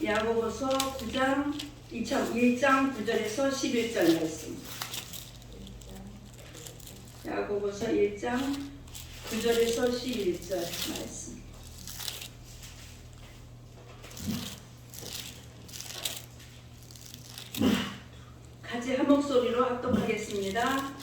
야고보서 1장 9절에서 11절 말씀. 야고보서 1장 9절에서 11절 말씀. 같이 한 목소리로 합독하겠습니다.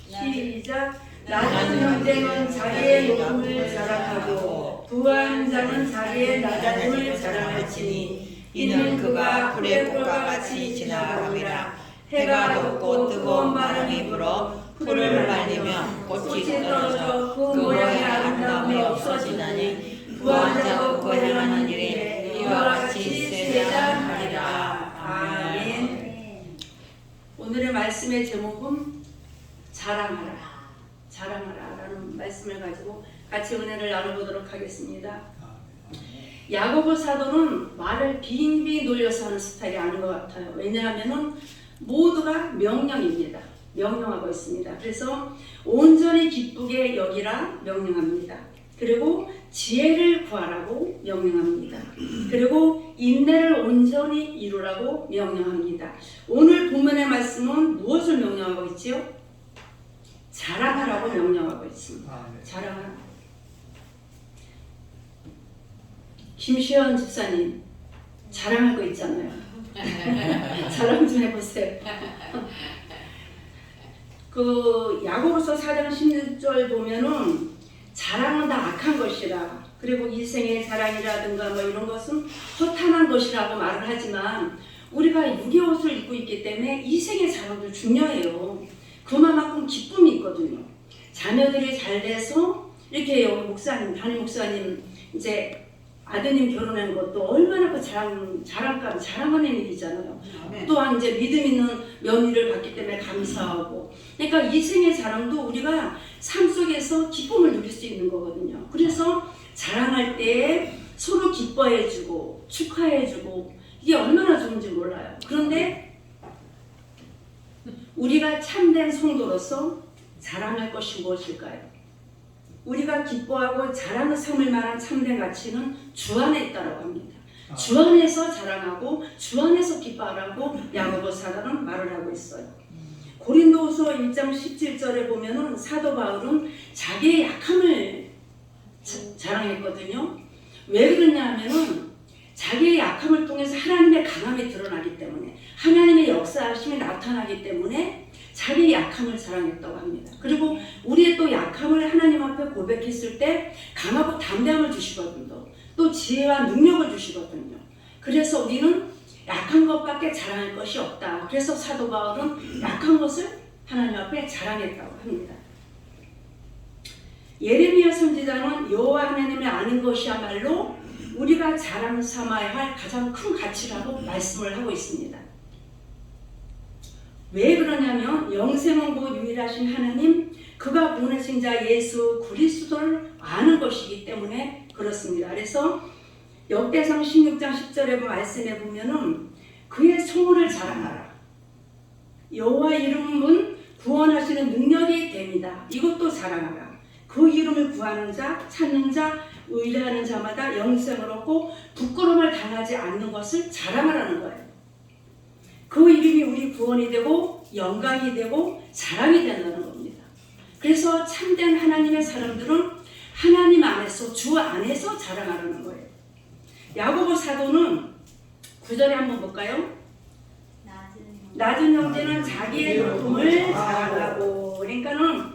시작. 낮은 형제는 자기의 높음을 자랑하고 부한 자는 자기의 낮음을 자랑할지니 이는 그가 불의 꽃과 같이 지나가리라. 해가 돋고 뜨거운 바람이 불어 풀을 말리면 꽃이 떨어져 그 모양의 아름다움이 없어지나니 부한 자도 그 행하는 일에 이와 같이 세자하리라. 아멘. 오늘의 말씀의 제목은 자랑하라. 자랑하라 라는 말씀을 가지고 같이 은혜를 나눠보도록 하겠습니다. 야고보 사도는 말을 빙빙 돌려서 하는 스타일이 아닌 것 같아요. 왜냐하면 모두가 명령입니다. 명령하고 있습니다. 그래서 온전히 기쁘게 여기라 명령합니다. 그리고 지혜를 구하라고 명령합니다. 그리고 인내를 온전히 이루라고 명령합니다. 오늘 본문의 말씀은 무엇을 명령하고 있지요? 자랑하라고 명령하고 있습니다. 자랑하라. 김시현 집사님 자랑하고 있잖아요. 자랑 좀 해보세요. 그 야고보서 4장 16절 보면은 자랑은 다 악한 것이라, 그리고 이생의 자랑이라든가 뭐 이런 것은 허탄한 것이라고 말을 하지만 우리가 육의 옷을 입고 있기 때문에 이생의 자랑도 중요해요. 그만큼 기쁨이 있거든요. 자녀들이 잘 돼서 이렇게 여기 목사님, 담임 목사님 이제 아드님 결혼하는 것도 얼마나 그 자랑하는 일이잖아요. 또한 이제 믿음 있는 며느리를 받기 때문에 감사하고. 그러니까 이 생의 자랑도 우리가 삶 속에서 기쁨을 누릴 수 있는 거거든요. 그래서 자랑할 때 서로 기뻐해주고 축하해주고 이게 얼마나 좋은지 몰라요. 그런데 우리가 참된 성도로서 자랑할 것이 무엇일까요? 우리가 기뻐하고 자랑을 삼을 만한 참된 가치는 주 안에 있다고 합니다. 주 안에서 자랑하고 주 안에서 기뻐하라고 야고보 사도는 말을 하고 있어요. 고린도후서 1장 17절에 보면은 사도 바울은 자기의 약함을 자랑했거든요. 왜 그러냐 하면은 자기의 약함을 통해서 하나님의 강함이 드러나기 때문에, 하나님의 역사하심이 나타나기 때문에 자기의 약함을 자랑했다고 합니다. 그리고 우리의 또 약함을 하나님 앞에 고백했을 때 강하고 담대함을 주시거든요. 또 지혜와 능력을 주시거든요. 그래서 우리는 약한 것밖에 자랑할 것이 없다. 그래서 사도 바울은 약한 것을 하나님 앞에 자랑했다고 합니다. 예레미야 선지자는 여호와 하나님을 아는 것이야말로 우리가 자랑 삼아야 할 가장 큰 가치라고 말씀을 하고 있습니다. 왜 그러냐면 영생하고 유일하신 하나님, 그가 보내신 자 예수 그리스도를 아는 것이기 때문에 그렇습니다. 그래서 역대상 16장 10절에 말씀해 보면은 그의 성호를 자랑하라. 여호와 이름은 구원하시는 능력이 됩니다. 이것도 자랑하라. 그 이름을 구하는 자, 찾는 자, 의뢰하는 자마다 영생을 얻고 부끄러움을 당하지 않는 것을 자랑하라는 거예요. 그 이름이 우리 구원이 되고 영광이 되고 자랑이 된다는 겁니다. 그래서 참된 하나님의 사람들은 하나님 안에서, 주 안에서 자랑하라는 거예요. 야고보 사도는 9절에 한번 볼까요? 낮은 형제는 자기의 높음을 자랑하고, 그러니까는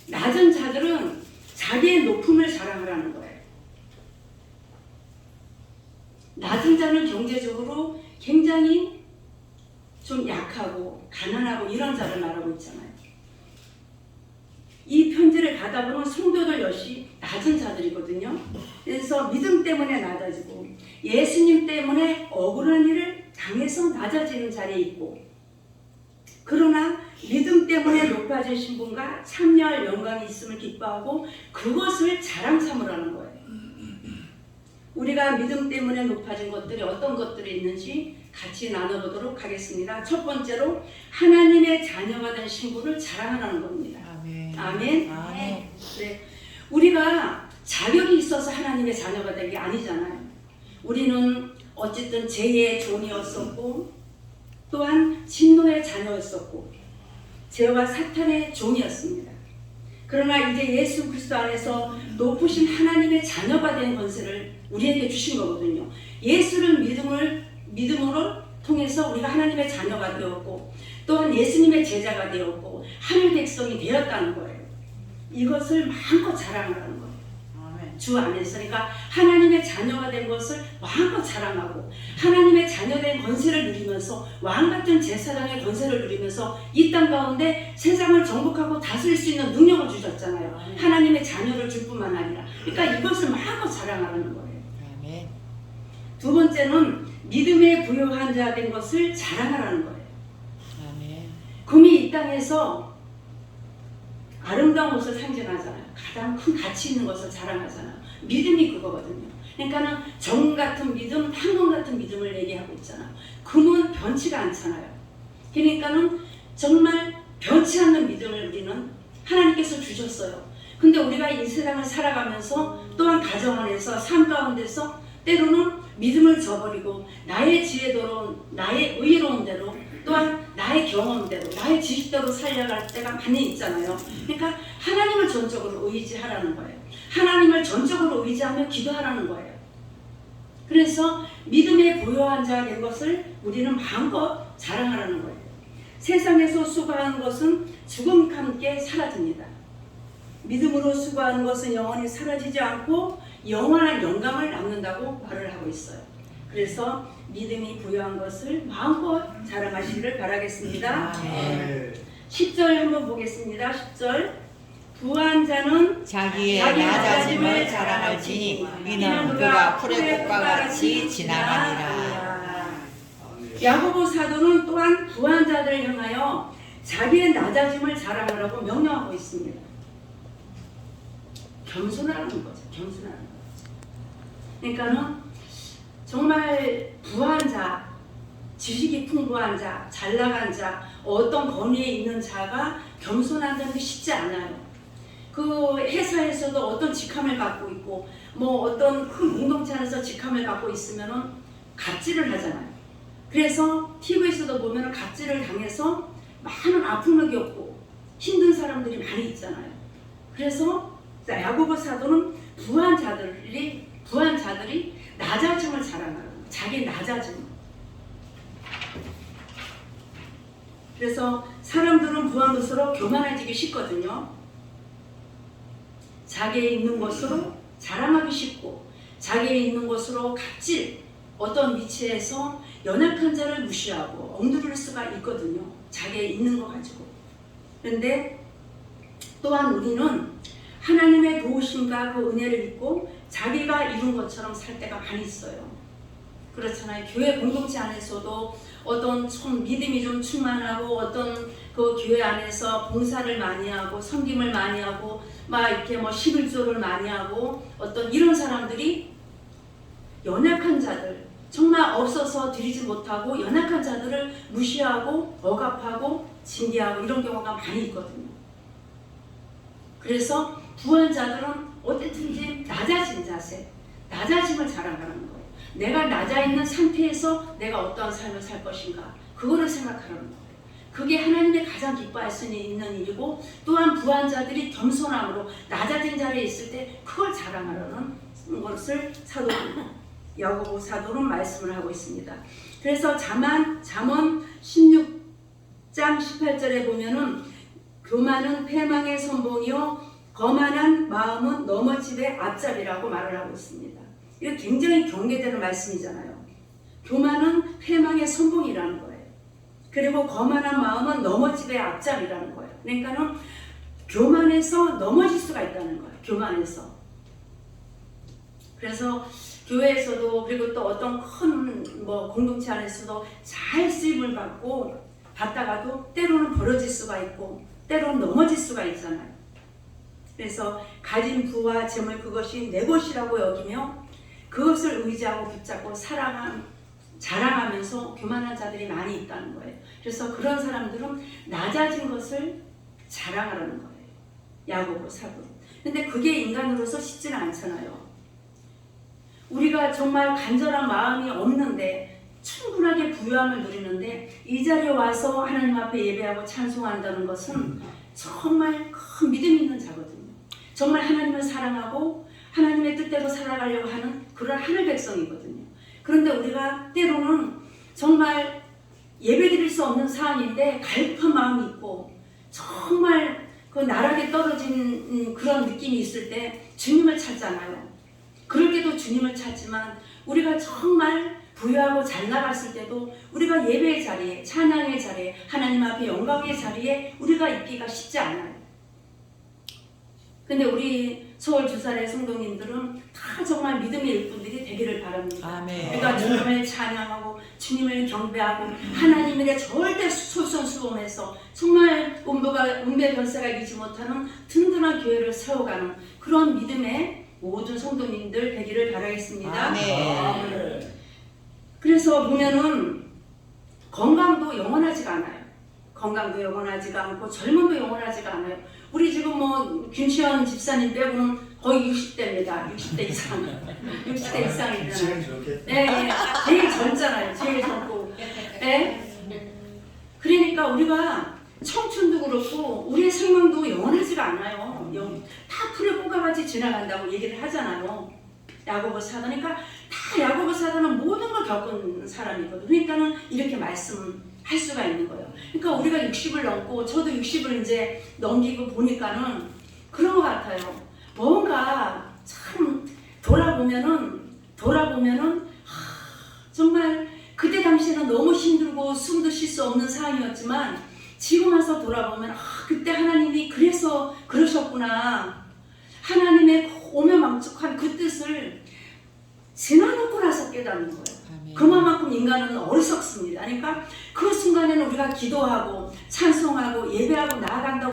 낮은 자들은 자기의 높음을 자랑하라는 거예요. 낮은 자는 경제적으로 굉장히 좀 약하고 가난하고 이런 자를 말하고 있잖아요. 이 편지를 가다 보면 성도들 역시 낮은 자들이거든요. 그래서 믿음 때문에 낮아지고 예수님 때문에 억울한 일을 당해서 낮아지는 자리에 있고, 그러나 믿음 때문에 높아지신 분과 참여할 영광이 있음을 기뻐하고 그것을 자랑 삼으라는 거예요. 우리가 믿음 때문에 높아진 것들이 어떤 것들이 있는지 같이 나눠보도록 하겠습니다. 첫 번째로 하나님의 자녀가 된 신분을 자랑하라는 겁니다. 아멘. 아멘. 아멘. 네. 우리가 자격이 있어서 하나님의 자녀가 된 게 아니잖아요. 우리는 어쨌든 죄의 종이었었고 또한 진노의 자녀였었고 죄와 사탄의 종이었습니다. 그러나 이제 예수 그리스도 안에서 높으신 하나님의 자녀가 된 권세를 우리에게 주신 거거든요. 예수를 믿음으로 통해서 우리가 하나님의 자녀가 되었고 또한 예수님의 제자가 되었고 하늘 백성이 되었다는 거예요. 이것을 마음껏 자랑하라는 거예요. 주 안에서. 그러니까 하나님의 자녀가 된 것을 마음껏 자랑하고 하나님의 자녀된 권세를 누리면서 왕같은 제사장의 권세를 누리면서 이 땅 가운데 세상을 정복하고 다스릴 수 있는 능력을 주셨잖아요. 하나님의 자녀를 줄 뿐만 아니라. 그러니까 이것을 마음껏 자랑하라는 거예요. 두 번째는 믿음에 부요한 자 된 것을 자랑하라는 거예요. 금이 이 땅에서 아름다운 것을 상징하잖아요. 가장 큰 가치 있는 것을 자랑하잖아요. 믿음이 그거거든요. 그러니까는 정 같은 믿음, 황금 같은 믿음을 얘기하고 있잖아요. 금은 변치가 않잖아요. 그러니까는 정말 변치 않는 믿음을 우리는 하나님께서 주셨어요. 근데 우리가 이 세상을 살아가면서 또한 가정 안에서 삶 가운데서 때로는 믿음을 저버리고 나의 지혜대로, 나의 의로운 대로 또한 나의 경험대로, 나의 지식대로 살려갈 때가 많이 있잖아요. 그러니까 하나님을 전적으로 의지하라는 거예요. 하나님을 전적으로 의지하며 기도하라는 거예요. 그래서 믿음에 부요한 자 된 것을 우리는 마음껏 자랑하라는 거예요. 세상에서 수고하는 것은 죽음과 함께 사라집니다. 믿음으로 수고하는 것은 영원히 사라지지 않고 영원한 영광을 남는다고 말을 하고 있어요. 그래서 믿음이 부여한 것을 마음껏 자랑하시기를 바라겠습니다. 10절 한번 보겠습니다. 10절 부한 자는 자기의 낮아짐을 자랑할지니 이는 그가 풀의 꽃과 같이 지나가니라. 야고보 사도는 또한 부한 자들을 향하여 자기의 낮아짐을 자랑하라고 명령하고 있습니다. 겸손하는 거죠. 겸손하는 거죠. 그러니까는 정말 부한 자, 지식이 풍부한 자, 잘나간 자, 어떤 권위에 있는 자가 겸손한 자는 쉽지 않아요. 그 회사에서도 어떤 직함을 갖고 있고 뭐 어떤 큰 공동체 안에서 직함을 갖고 있으면은 갑질을 하잖아요. 그래서 TV에서도 보면은 갑질을 당해서 많은 아픔을 겪고 힘든 사람들이 많이 있잖아요. 그래서 야고보 사도는 부한 자들이 낮아짐을 자랑하는 거예요. 자기 낮아짐. 그래서 사람들은 부한 것으로 교만해지기 쉽거든요. 자기에 있는 것으로 자랑하기 쉽고 자기에 있는 것으로 갑질, 어떤 위치에서 연약한 자를 무시하고 엉두를 수가 있거든요. 자기에 있는 거 가지고. 그런데 또한 우리는 하나님의 도우심과 그 은혜를 믿고 자기가 이룬 것처럼 살 때가 많이 있어요. 그렇잖아요. 교회 공동체 안에서도 어떤 좀 믿음이 좀 충만하고 어떤 그 교회 안에서 봉사를 많이 하고 섬김을 많이 하고 막 이렇게 뭐 11조를 많이 하고 어떤 이런 사람들이 연약한 자들, 정말 없어서 드리지 못하고 연약한 자들을 무시하고 억압하고 징계하고 이런 경우가 많이 있거든요. 그래서 부한 자들은 어쨌든지 낮아진 자세, 낮아짐을 자랑하는 거예요. 내가 낮아있는 상태에서 내가 어떠한 삶을 살 것인가, 그거를 생각하라는 거예요. 그게 하나님의 가장 기뻐할 수 있는 일이고, 또한 부한 자들이 겸손함으로 낮아진 자리에 있을 때 그걸 자랑하라는 것을 야고보 사도는 말씀을 하고 있습니다. 그래서 잠언 16장 18절에 보면은 교만은 패망의 선봉이요 거만한 마음은 넘어짐의 앞잡이라고 말을 하고 있습니다. 이거 굉장히 경계되는 말씀이잖아요. 교만은 패망의 선봉이라는 거예요. 그리고 거만한 마음은 넘어짐의 앞잡이라는 거예요. 그러니까는 교만해서 넘어질 수가 있다는 거예요. 교만해서. 그래서 교회에서도 그리고 또 어떤 큰 뭐 공동체 안에서도 잘 쓰임을 받다가도 때로는 벌어질 수가 있고 때로는 넘어질 수가 있잖아요. 그래서 가진 부와 재물 그것이 내 것이라고 여기며 그것을 의지하고 붙잡고 자랑하면서 교만한 자들이 많이 있다는 거예요. 그래서 그런 사람들은 낮아진 것을 자랑하라는 거예요. 야고보 사도. 근데 그게 인간으로서 쉽지는 않잖아요. 우리가 정말 간절한 마음이 없는데 충분하게 부유함을 누리는데 이 자리에 와서 하나님 앞에 예배하고 찬송한다는 것은 정말 큰 믿음 있는 자거든요. 정말 하나님을 사랑하고 하나님의 뜻대로 살아가려고 하는 그런 하늘 백성이거든요. 그런데 우리가 때로는 정말 예배드릴 수 없는 상황인데 갈급한 마음이 있고 정말 그 나락에 떨어진 그런 느낌이 있을 때 주님을 찾잖아요. 그럴 때도 주님을 찾지만 우리가 정말 부유하고 잘 나갔을 때도 우리가 예배의 자리에, 찬양의 자리에, 하나님 앞에 영광의 자리에 우리가 있기가 쉽지 않아요. 근데 우리 서울 주살의 성도님들은 다 정말 믿음의 일꾼들이 되기를 바랍니다. 아멘. 그러니까 주님을 찬양하고 주님을 경배하고 하나님의 절대 솔선수범해서 정말 운배 변세가 이기지 못하는 든든한 교회를 세워가는 그런 믿음의 모든 성도님들 되기를 바라겠습니다. 아멘. 그래서 보면은 건강도 영원하지가 않아요. 건강도 영원하지가 않고 젊음도 영원하지가 않아요. 우리 지금 뭐 김시현 집사님 빼고는 거의 60대입니다. 60대 이상. 60대 이상이잖아요. 네, 제일 젊잖아요. 제일 젊고. 네? 그러니까 우리가 청춘도 그렇고 우리의 생명도 영원하지가 않아요. 다 풀에 꽃가같이 지나간다고 얘기를 하잖아요. 야고보 사도. 그러니까 다 야고보 사도는 모든 걸 겪은 사람이거든요. 그러니까는 이렇게 말씀할 수가 있는 거예요. 그러니까 우리가 60을 넘고 저도 60을 이제 넘기고 보니까는 그런 것 같아요. 뭔가 참 돌아보면은 정말 그때 당시에는 너무 힘들고 숨도 쉴 수 없는 상황이었지만 지금 와서 돌아보면 그때 하나님이 그래서 그러셨구나. 하나님의 오면망측한 그 뜻을 지나놓고 나서 깨닫는 거예요. 아멘. 그만큼 인간은 어리석습니다. 그러니까 그 순간에는 우리가 기도하고 찬송하고 예배하고 나아간다고